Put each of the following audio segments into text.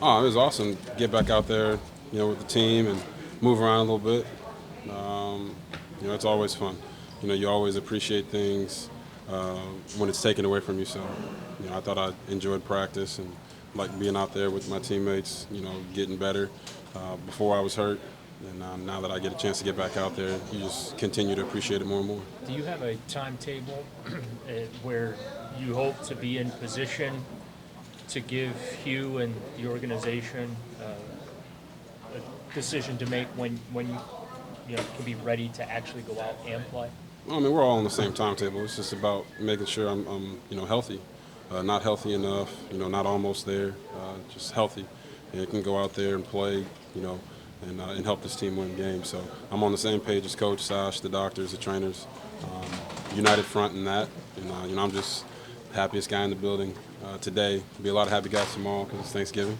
Oh, it was awesome. Get back out there, with the team and move around a little bit. Um, it's always fun. You always appreciate things uh, when it's taken away from you. So, I thought I enjoyed practice and like being out there with my teammates. Getting better. Before I was hurt, and now that I get a chance to get back out there, you just continue to appreciate it more and more. Do you have a timetable where you hope to be in position to give Hugh and the organization a decision to make when you can be ready to actually go out and play? Well, I mean, we're all on the same timetable. It's just about making sure I'm healthy. Not healthy enough, not almost there, just healthy. And can go out there and play, and help this team win games. So I'm on the same page as Coach Sash, the doctors, the trainers, united front in that. And, I'm just happiest guy in the building today. There'll be a lot of happy guys tomorrow because it's Thanksgiving.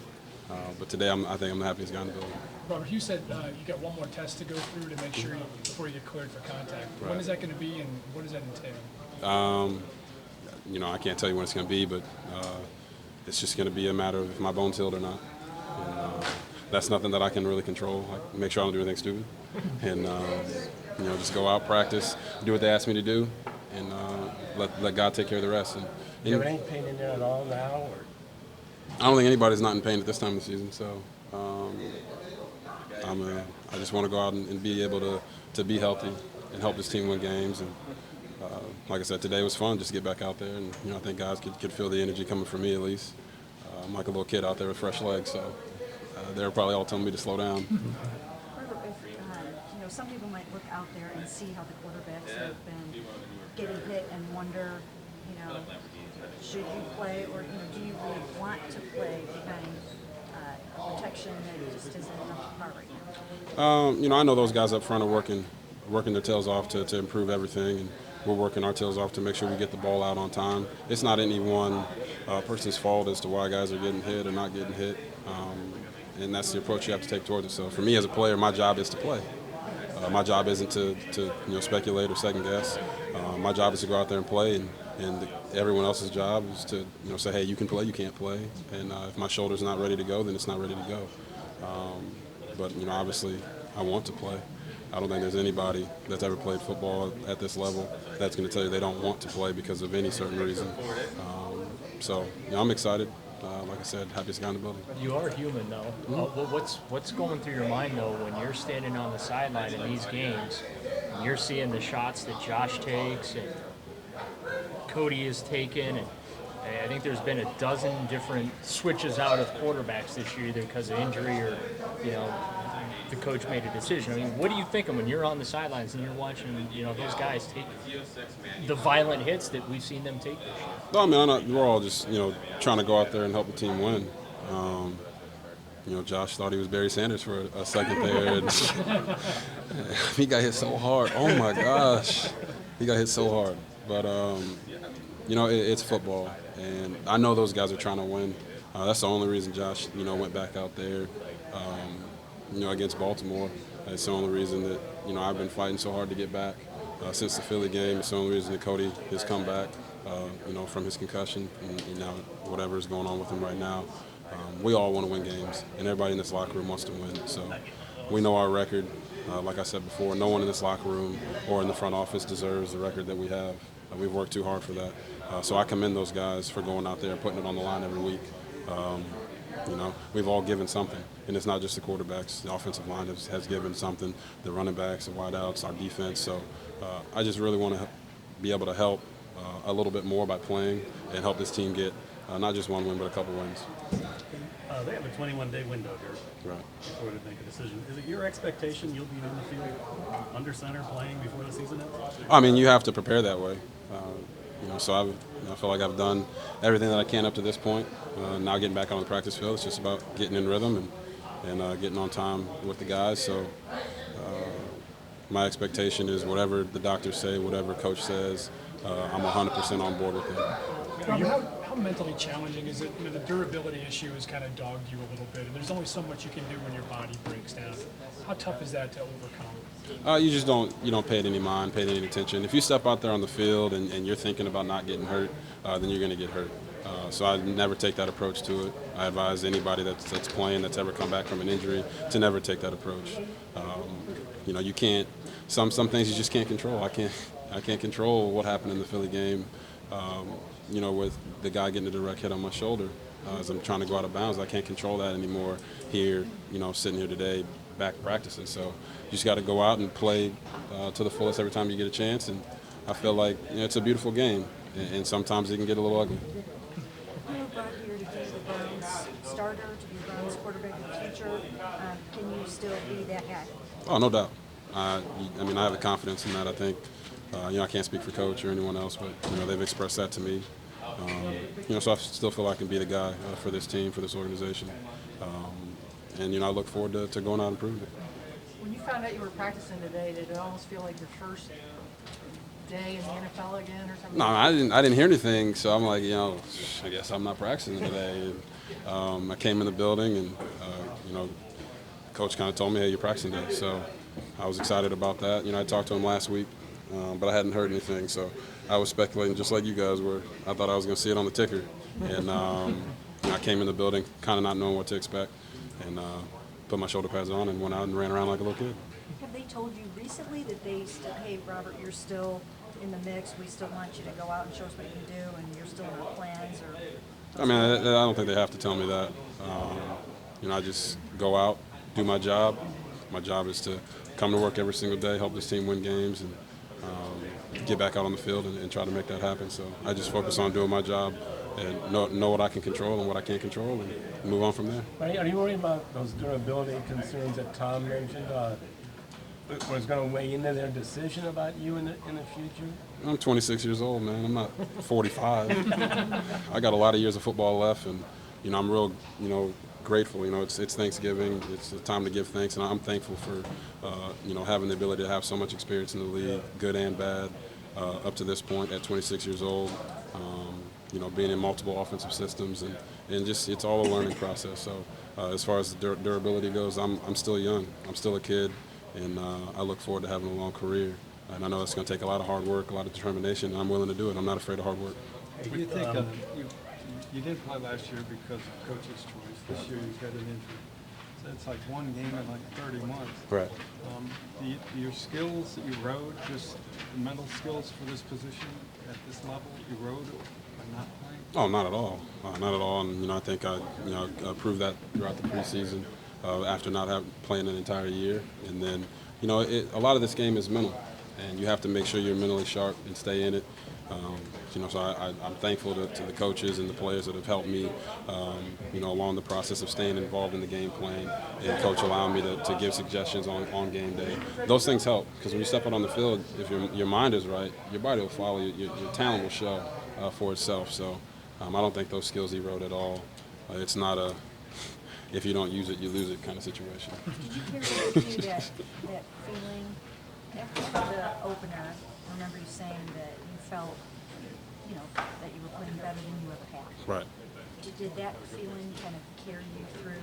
But today, I think I'm the happiest guy in the building. Robert, you said you got one more test to go through to make sure before you get cleared for contact. Right. When is that going to be, and what does that entail? I can't tell you when it's going to be, but it's just going to be a matter of if my bone's healed or not. And, that's nothing that I can really control. Like, make sure I don't do anything stupid, and just go out, practice, do what they ask me to do, and let God take care of the rest. Do you have any pain in there at all now? Or? I don't think anybody's not in pain at this time of the season, so I just want to go out and be able to be healthy and help this team win games. And like I said, today was fun just to get back out there, and I think guys could feel the energy coming from me at least. I'm like a little kid out there with fresh legs, so they were probably all telling me to slow down. Robert, if some people might look out there and see how the quarterbacks have been getting hit and wonder, should you play or do you really want to play behind a protection that just isn't enough to cover right now? I know those guys up front are working their tails off to improve everything, and we're working our tails off to make sure we get the ball out on time. It's not any one person's fault as to why guys are getting hit or not getting hit, and that's the approach you have to take towards it. So for me as a player, my job is to play. My job isn't to speculate or second guess. My job is to go out there and play, and everyone else's job is to say, hey, you can play, you can't play, and if my shoulder's not ready to go, then it's not ready to go. But obviously, I want to play. I don't think there's anybody that's ever played football at this level that's going to tell you they don't want to play because of any certain reason. So I'm excited. Like I said, happiest guy in the building. You are human, though. What's going through your mind, though, when you're standing on the sideline in these games and you're seeing the shots that Josh takes and Cody has taken, and I think there's been a dozen different switches out of quarterbacks this year, either because of injury or, the coach made a decision. I mean, what are you thinking when you're on the sidelines and you're watching, those guys take the violent hits that we've seen them take this year? No, I mean, we're all just, trying to go out there and help the team win. Josh thought he was Barry Sanders for a second there. And he got hit so hard. Oh, my gosh. He got hit so hard. But, it's football. And I know those guys are trying to win. That's the only reason Josh, went back out there, against Baltimore. It's the only reason that, I've been fighting so hard to get back since the Philly game. It's the only reason that Cody has come back, from his concussion and now whatever is going on with him right now. We all want to win games, and everybody in this locker room wants to win. So we know our record. Like I said before, no one in this locker room or in the front office deserves the record that we have. We've worked too hard for that. So I commend those guys for going out there and putting it on the line every week. We've all given something, and it's not just the quarterbacks. The offensive line has given something, the running backs, the wideouts, our defense. So I just really want to be able to help a little bit more by playing and help this team get not just one win, but a couple wins. They have a 21-day window here before they make a decision. Is it your expectation you'll be in the field under center playing before the season ends? I mean, you have to prepare that way. So I feel like I've done everything that I can up to this point. Now getting back on the practice field, it's just about getting in rhythm and getting on time with the guys. So my expectation is whatever the doctors say, whatever coach says, I'm 100% on board with it. How mentally challenging is it? The durability issue has kind of dogged you a little bit, and there's only so much you can do when your body breaks down. How tough is that to overcome? You just don't pay it any mind, pay it any attention. If you step out there on the field and you're thinking about not getting hurt, then you're going to get hurt. So I never take that approach to it. I advise anybody that's playing, that's ever come back from an injury, to never take that approach. You can't. Some things you just can't control. I can't control what happened in the Philly game. With the guy getting a direct hit on my shoulder as I'm trying to go out of bounds. I can't control that anymore here. Sitting here today, back practicing. So you just got to go out and play to the fullest every time you get a chance. And I feel like it's a beautiful game, and sometimes it can get a little ugly. You were brought here to be the Browns starter, to be the Browns quarterback of the future. Can you still be that guy? Oh, no doubt. I have the confidence in that. I think, I can't speak for coach or anyone else, but they've expressed that to me. So I still feel I can be the guy for this team, for this organization, and I look forward to going out and proving it. When you found out you were practicing today, did it almost feel like your first day in the NFL again or something? No, I didn't hear anything, so I'm like, I guess I'm not practicing today. And, I came in the building, and coach kind of told me, hey, you're practicing today. So I was excited about that. I talked to him last week, but I hadn't heard anything. So I was speculating just like you guys were. I thought I was going to see it on the ticker. And I came in the building kind of not knowing what to expect, and put my shoulder pads on and went out and ran around like a little kid. Have they told you recently that they still, hey, Robert, you're still in the mix, we still want you to go out and show us what you can do, and you're still in our plans? Or I don't think they have to tell me that. I just go out, do my job. My job is to come to work every single day, help this team win games, and get back out on the field and try to make that happen. So I just focus on doing my job and know what I can control and what I can't control, and move on from there. Are you worried about those durability concerns that Tom mentioned? Was going to weigh into their decision about you in the future? I'm 26 years old, man. I'm not 45. I got a lot of years of football left, and I'm real, grateful. It's Thanksgiving. It's a time to give thanks, and I'm thankful for, having the ability to have so much experience in the league, good and bad, up to this point at 26 years old. Being in multiple offensive systems, and just it's all a learning process. So as far as the durability goes, I'm still young. I'm still a kid, and I look forward to having a long career. And I know it's going to take a lot of hard work, a lot of determination, and I'm willing to do it. I'm not afraid of hard work. Do you think you didn't play last year because of coach's choice? This year you've got an injury. So it's like one game in like 30 months. Right. Your skills that you rode, just the mental skills for this position at this level, you rode by not playing? Oh, not at all. Not at all. And I think I proved that throughout the preseason after not playing an entire year. And then a lot of this game is mental, and you have to make sure you're mentally sharp and stay in it. So I'm thankful to the coaches and the players that have helped me, along the process of staying involved in the game plan, and coach allowing me to give suggestions on game day. Those things help, because when you step out on the field, if your mind is right, your body will follow you, your talent will show for itself. So I don't think those skills erode at all. It's not a if you don't use it, you lose it kind of situation. Did you carry with you that feeling after the opener? I remember you saying that you felt, that you were playing better than you ever have. Right. Did that feeling kind of carry you through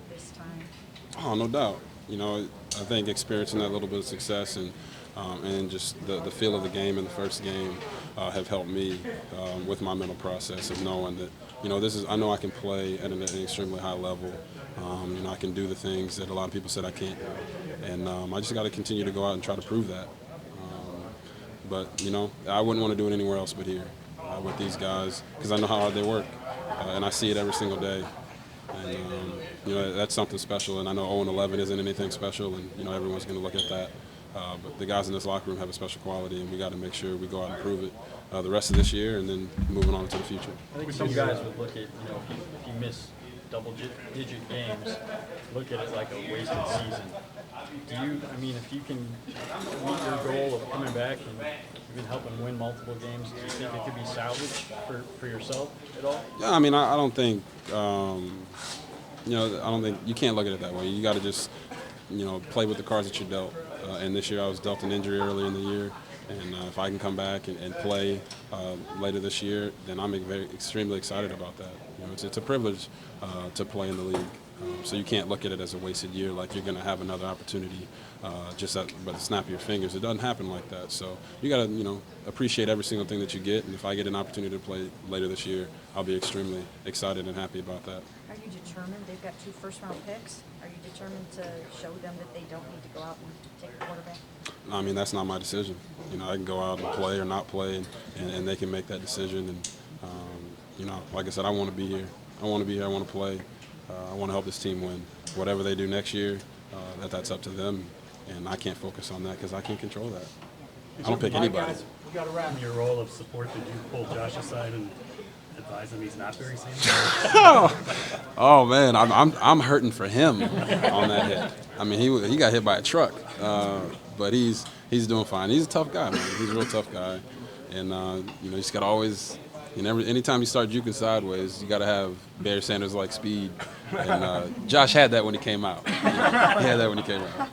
this time? Oh, no doubt. I think experiencing that little bit of success and just the feel of the game in the first game have helped me with my mental process of knowing that, I know I can play at an extremely high level. I can do the things that a lot of people said I can't do. And I just got to continue to go out and try to prove that. But I wouldn't want to do it anywhere else but here with these guys, because I know how hard they work. And I see it every single day. And, that's something special. And I know 0-11 isn't anything special, and, everyone's going to look at that. But the guys in this locker room have a special quality, and we got to make sure we go out and prove it the rest of this year, and then moving on to the future. I think some guys would look at, if you miss double-digit games, look at it like a wasted season. If you can meet your goal of coming back and even helping win multiple games, do you think it could be salvaged for yourself at all? Yeah, I don't think, I don't think you can't look at it that way. You got to just, play with the cards that you're dealt. And this year I was dealt an injury early in the year, and if I can come back and play later this year, then I'm extremely excited about that. It's a privilege to play in the league, So you can't look at it as a wasted year, like you're going to have another opportunity just by the snap of your fingers. It doesn't happen like that. So you got to, appreciate every single thing that you get. And if I get an opportunity to play later this year, I'll be extremely excited and happy about that. Are you determined? They've got 2 first-round picks. Are you determined to show them that they don't need to go out and take a quarterback? I mean, that's not my decision. I can go out and play or not play, and they can make that decision. And, like I said, I want to be here. I want to be here. I want to play. I want to help this team win. Whatever they do next year, that's up to them. And I can't focus on that because I can't control that. I don't pick anybody. We got around your role of support. Did you pull Josh aside and advise him he's not very sane? Oh man, I'm hurting for him on that hit. I mean, he got hit by a truck, but he's doing fine. He's a tough guy, man. He's a real tough guy, and you just gotta always. Anytime you start juking sideways, you got to have Barry Sanders-like speed. And Josh had that when he came out. He had that when he came out.